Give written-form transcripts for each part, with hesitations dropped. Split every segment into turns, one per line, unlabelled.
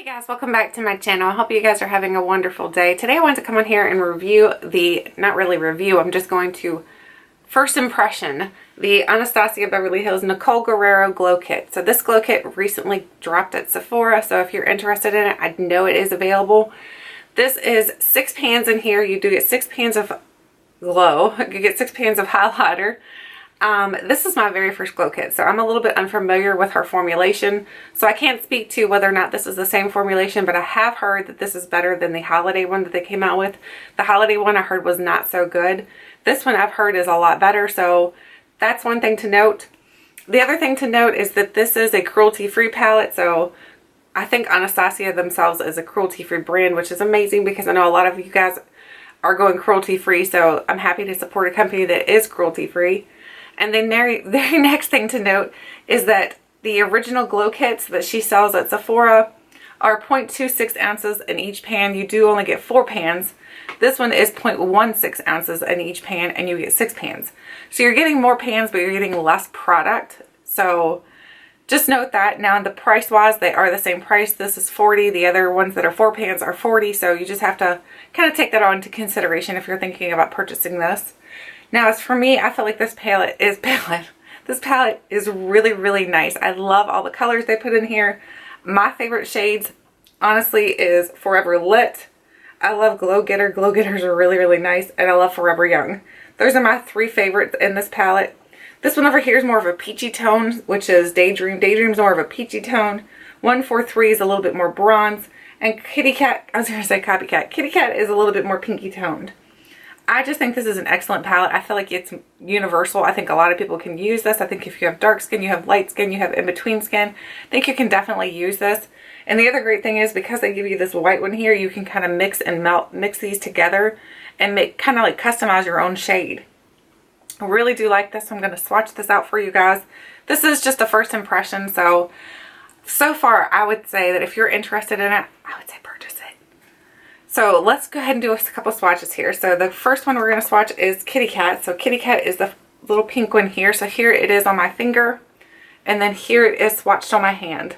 Guys, welcome back to my channel. I hope you guys are having a wonderful day. Today I wanted to come on here and review not really review, I'm just going to first impression the Anastasia Beverly Hills Nicole Guerriero Glow Kit. So this glow kit recently dropped at Sephora, so if you're interested in it, I know it is available. This is 6 pans in here. You do get 6 pans of glow. You get 6 pans of highlighter. This is my very first glow kit, so I'm a little bit unfamiliar with her formulation, so I can't speak to whether or not this is the same formulation, but I have heard that this is better than the holiday one that they came out with. The holiday one I heard was not so good. This one I've heard is a lot better, so that's one thing to note. The other thing to note is that this is a cruelty-free palette, so I think Anastasia themselves is a cruelty-free brand, which is amazing because I know a lot of you guys are going cruelty-free, so I'm happy to support a company that is cruelty-free. And then very next thing to note is that the original glow kits that she sells at Sephora are 0.26 ounces in each pan. You do only get 4 pans. This one is 0.16 ounces in each pan and you get 6 pans. So you're getting more pans, but you're getting less product. So just note that. Now, the price wise, they are the same price. This is $40. The other ones that are 4 pans are $40. So you just have to kind of take that on into consideration if you're thinking about purchasing this. Now, as for me, I feel like this palette is really, really nice. I love all the colors they put in here. My favorite shades, honestly, is Forever Lit. I love Glow Getter. Glow Getters are really, really nice. And I love Forever Young. Those are my 3 favorites in this palette. This one over here is more of a peachy tone, which is Daydream. Daydream's more of a peachy tone. 143 is a little bit more bronze. And Kitty Cat, I was going to say Copycat. Kitty Cat is a little bit more pinky toned. I just think this is an excellent palette. I feel like it's universal. I think a lot of people can use this. I think if you have dark skin, you have light skin, you have in-between skin, I think you can definitely use this. And the other great thing is because they give you this white one here, you can kind of mix these together and make kind of like customize your own shade. I really do like this. I'm going to swatch this out for you guys. This is just a first impression. So far, I would say that if you're interested in it, I would say purchase it. So let's go ahead and do a couple swatches here. So the first one we're going to swatch is Kitty Cat. So Kitty Cat is the little pink one here. So here it is on my finger. And then here it is swatched on my hand.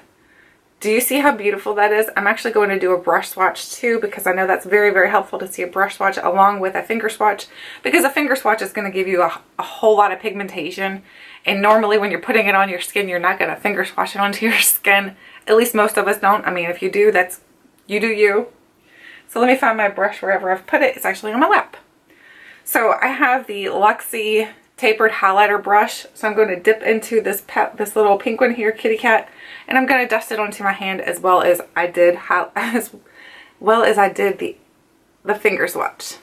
Do you see how beautiful that is? I'm actually going to do a brush swatch too because I know that's very, very helpful to see a brush swatch along with a finger swatch, because a finger swatch is going to give you a whole lot of pigmentation. And normally when you're putting it on your skin, you're not going to finger swatch it onto your skin. At least most of us don't. I mean, if you do, you do you. So let me find my brush wherever I've put it. It's actually on my lap. So I have the Luxie tapered highlighter brush. So I'm going to dip into this little pink one here, Kitty Cat, and I'm going to dust it onto my hand as well as I did the finger swatch.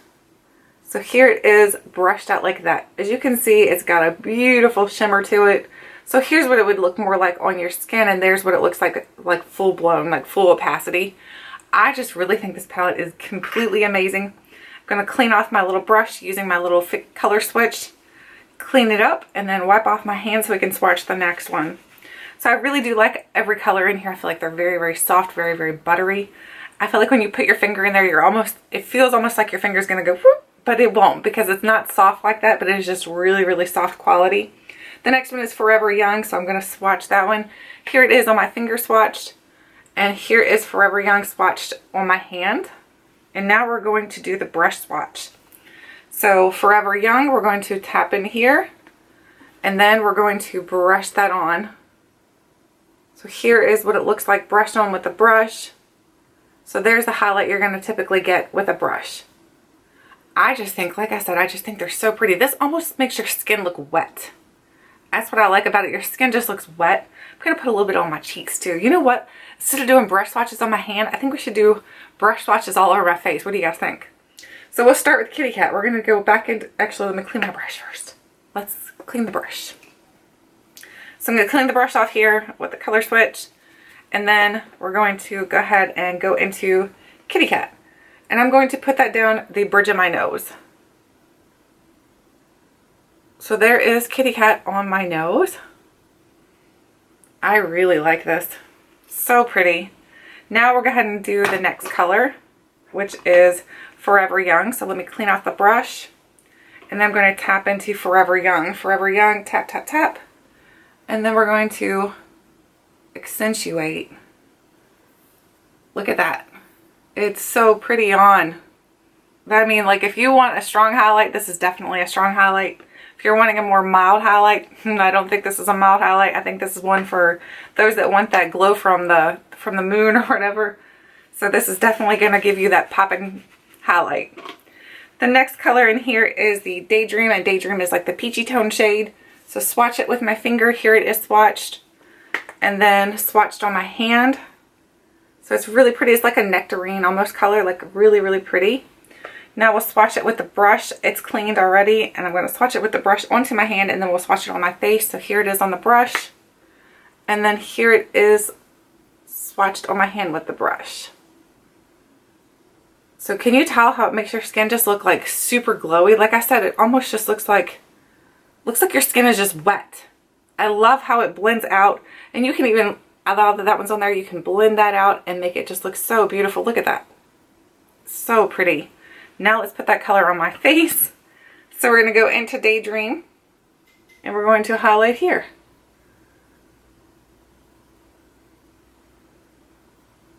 So here it is brushed out like that. As you can see, it's got a beautiful shimmer to it. So here's what it would look more like on your skin, and there's what it looks like full blown, like full opacity. I just really think this palette is completely amazing. I'm going to clean off my little brush using my little color switch, clean it up, and then wipe off my hand so we can swatch the next one. So I really do like every color in here. I feel like they're very, very soft, very, very buttery. I feel like when you put your finger in there, it feels almost like your finger's going to go whoop, but it won't because it's not soft like that, but it is just really, really soft quality. The next one is Forever Young, so I'm going to swatch that one. Here it is on my finger swatched. And here is Forever Young swatched on my hand. And now we're going to do the brush swatch. So Forever Young, we're going to tap in here. And then we're going to brush that on. So here is what it looks like brushed on with the brush. So there's the highlight you're going to typically get with a brush. I just think, like I said, I just think they're so pretty. This almost makes your skin look wet. That's what I like about it. Your skin just looks wet. I'm going to put a little bit on my cheeks too. You know what? Instead of doing brush swatches on my hand, I think we should do brush swatches all over my face. What do you guys think? So we'll start with Kitty Cat. We're going to go back into, actually let me clean my brush first. Let's clean the brush. So I'm going to clean the brush off here with the color switch. And then we're going to go ahead and go into Kitty Cat. And I'm going to put that down the bridge of my nose. So there is Kitty Cat on my nose. I really like this. So pretty. Now we're going to go ahead and do the next color, which is Forever Young. So let me clean off the brush. And then I'm going to tap into Forever Young. Forever Young, tap, tap, tap. And then we're going to accentuate Look at that. It's so pretty on. I mean, like, if you want a strong highlight, this is definitely a strong highlight. If you're wanting a more mild highlight, I don't think this is a mild highlight. I think this is one for those that want that glow from the moon or whatever. So this is definitely going to give you that popping highlight. The next color in here is the Daydream, and Daydream is like the peachy tone shade. So swatch it with my finger. Here it is swatched, and then swatched on my hand. So it's really pretty. It's like a nectarine almost color, like really, really pretty. Now we'll swatch it with the brush. It's cleaned already, and I'm going to swatch it with the brush onto my hand, and then we'll swatch it on my face. So here it is on the brush, and then here it is swatched on my hand with the brush. So can you tell how it makes your skin just look like super glowy? Like I said, it almost just looks like your skin is just wet. I love how it blends out, and you can even, although that one's on there, you can blend that out and make it just look so beautiful. Look at that. So pretty. Now let's put that color on my face. So we're going to go into Daydream, and we're going to highlight here.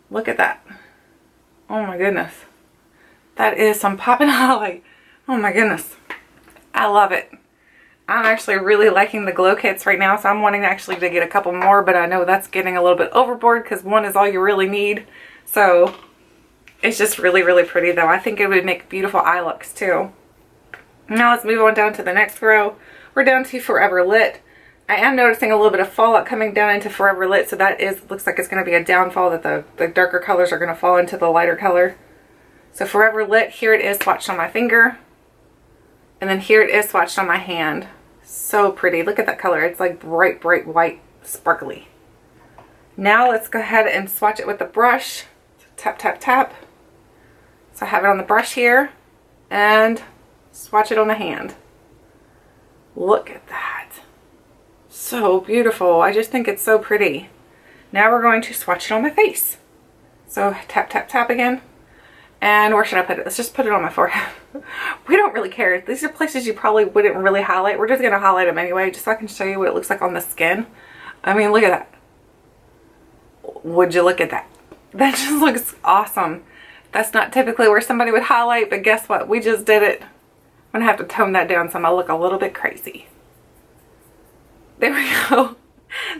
Look at that. Oh my goodness. That is some poppin' highlight. Oh my goodness. I love it. I'm actually really liking the glow kits right now, so I'm wanting actually to get a couple more, but I know that's getting a little bit overboard because one is all you really need. So it's just really, really pretty though. I think it would make beautiful eye looks too. Now let's move on down to the next row. We're down to Forever Lit. I am noticing a little bit of fallout coming down into Forever Lit, so that looks like it's going to be a downfall, that the darker colors are going to fall into the lighter color. So Forever Lit, here it is swatched on my finger, and then here it is swatched on my hand. So pretty. Look at that color. It's like bright, bright white, sparkly. Now let's go ahead and swatch it with the brush. Tap, tap, tap. So I have it on the brush here, and swatch it on the hand. Look at that. So beautiful. I just think it's so pretty. Now we're going to swatch it on my face. So tap, tap, tap again. And where should I put it? Let's just put it on my forehead. We don't really care. These are places you probably wouldn't really highlight. We're just going to highlight them anyway, just so I can show you what it looks like on the skin. I mean, look at that. Would you look at that? That just looks awesome. That's not typically where somebody would highlight, but guess what? We just did it. I'm going to have to tone that down so I'm going to look a little bit crazy. There we go.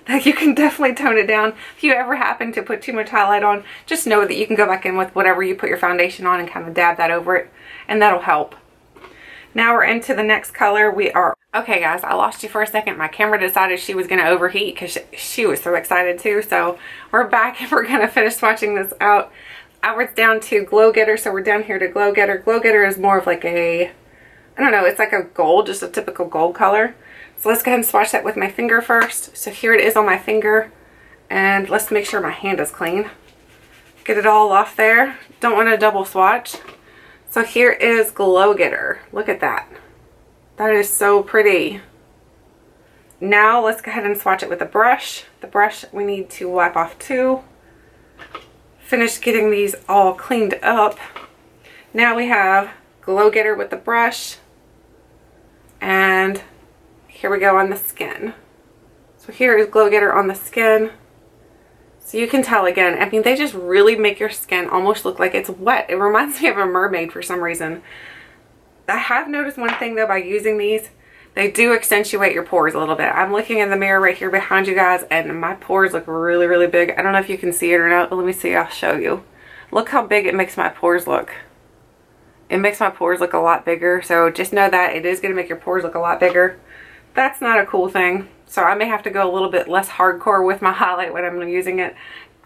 You can definitely tone it down. If you ever happen to put too much highlight on, just know that you can go back in with whatever you put your foundation on and kind of dab that over it, and that'll help. Now we're into the next color. Okay guys, I lost you for a second. My camera decided she was going to overheat because she was so excited too. So we're back and we're going to finish swatching this out. We're down to Glow Getter, so we're down here to Glow Getter. Glow Getter is more of like a, I don't know, it's like a gold, just a typical gold color. So let's go ahead and swatch that with my finger first. So here it is on my finger, and let's make sure my hand is clean. Get it all off there. Don't want to double swatch. So here is Glow Getter. Look at that. That is so pretty. Now let's go ahead and swatch it with a brush. The brush we need to wipe off too. Finish getting these all cleaned up. Now we have Glow Getter with the brush, and here we go on the skin. So here is Glow Getter on the skin. So you can tell again, I mean, they just really make your skin almost look like it's wet. It reminds me of a mermaid for some reason. I have noticed one thing though, by using these, they do accentuate your pores a little bit. I'm looking in the mirror right here behind you guys, and my pores look really, really big. I don't know if you can see it or not, but let me see, I'll show you. Look how big it makes my pores look. It makes my pores look a lot bigger, so just know that it is going to make your pores look a lot bigger. That's not a cool thing, so I may have to go a little bit less hardcore with my highlight when I'm using it,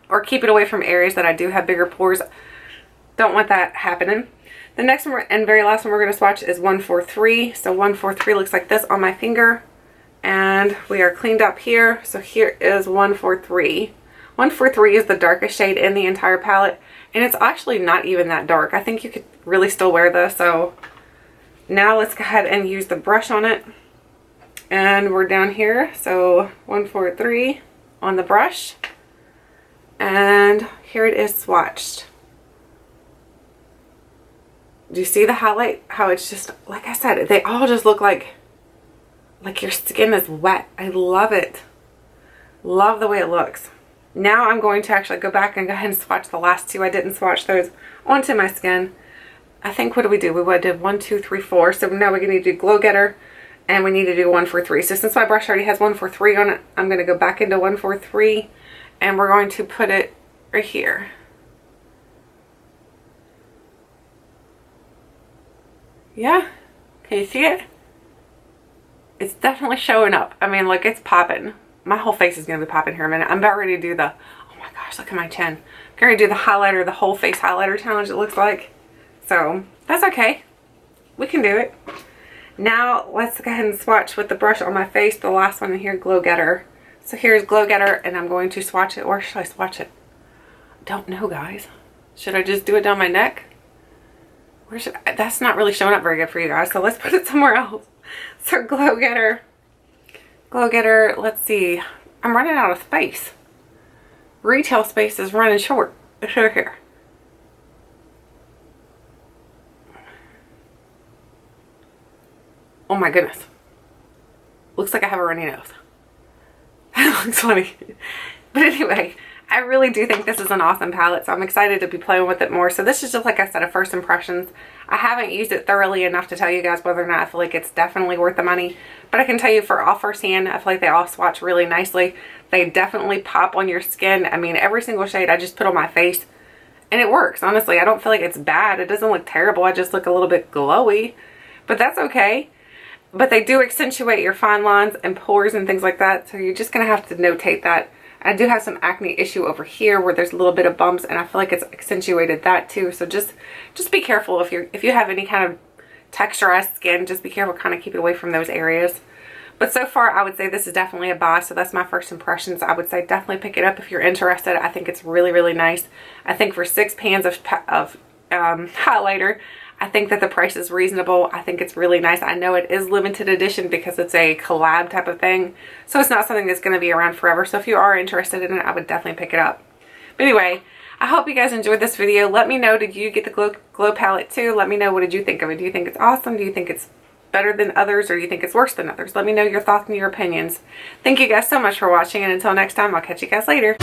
or keep it away from areas that I do have bigger pores. Don't want that happening. The next one and very last one we're going to swatch is 143. So 143 looks like this on my finger, and we are cleaned up here. So here is 143. 143 is the darkest shade in the entire palette, and it's actually not even that dark. I think you could really still wear this. So now let's go ahead and use the brush on it, and we're down here. So 143 on the brush, and here it is swatched. Do you see the highlight? How it's just, like I said, they all just look like your skin is wet. I love it. Love the way it looks. Now I'm going to actually go back and go ahead and swatch the last two. I didn't swatch those onto my skin. I think, what did we do? We did 1, 2, 3, 4. So now we need to do Glow Getter, and we need to do 143. So since my brush already has 143 on it, I'm going to go back into 143, and we're going to put it right here. Yeah, can you see it? It's definitely showing up. I mean, look, it's popping. My whole face is going to be popping here in a minute. I'm about ready to do the, oh my gosh, look at my chin. I'm going to do the highlighter, the whole face highlighter challenge, it looks like. So that's okay. We can do it. Now let's go ahead and swatch with the brush on my face. The last one in here, Glow Getter. So here's Glow Getter, and I'm going to swatch it. Where should I swatch it? Don't know, guys. Should I just do it down my neck? Where should I? That's not really showing up very good for you guys, so let's put it somewhere else. So Glow Getter. Glow Getter, let's see. I'm running out of space. Retail space is running short. It's over here. Oh my goodness. Looks like I have a runny nose. That looks funny. But anyway, I really do think this is an awesome palette, so I'm excited to be playing with it more. So this is just, like I said, a first impressions. I haven't used it thoroughly enough to tell you guys whether or not I feel like it's definitely worth the money. But I can tell you for all firsthand, I feel like they all swatch really nicely. They definitely pop on your skin. I mean, every single shade I just put on my face, and it works. Honestly, I don't feel like it's bad. It doesn't look terrible. I just look a little bit glowy, but that's okay. But they do accentuate your fine lines and pores and things like that. So you're just going to have to notate that. I do have some acne issue over here where there's a little bit of bumps, and I feel like it's accentuated that too. So just be careful if you have any kind of texturized skin, just be careful, kind of keep it away from those areas. But so far, I would say this is definitely a buy. So that's my first impressions. I would say definitely pick it up if you're interested. I think it's really, really nice. I think for 6 pans of highlighter, I think that the price is reasonable. I think it's really nice. I know it is limited edition because it's a collab type of thing. So it's not something that's going to be around forever. So if you are interested in it, I would definitely pick it up. But anyway, I hope you guys enjoyed this video. Let me know, did you get the Glow palette too? Let me know, what did you think of it? Do you think it's awesome? Do you think it's better than others, or do you think it's worse than others? Let me know your thoughts and your opinions. Thank you guys so much for watching, and until next time, I'll catch you guys later.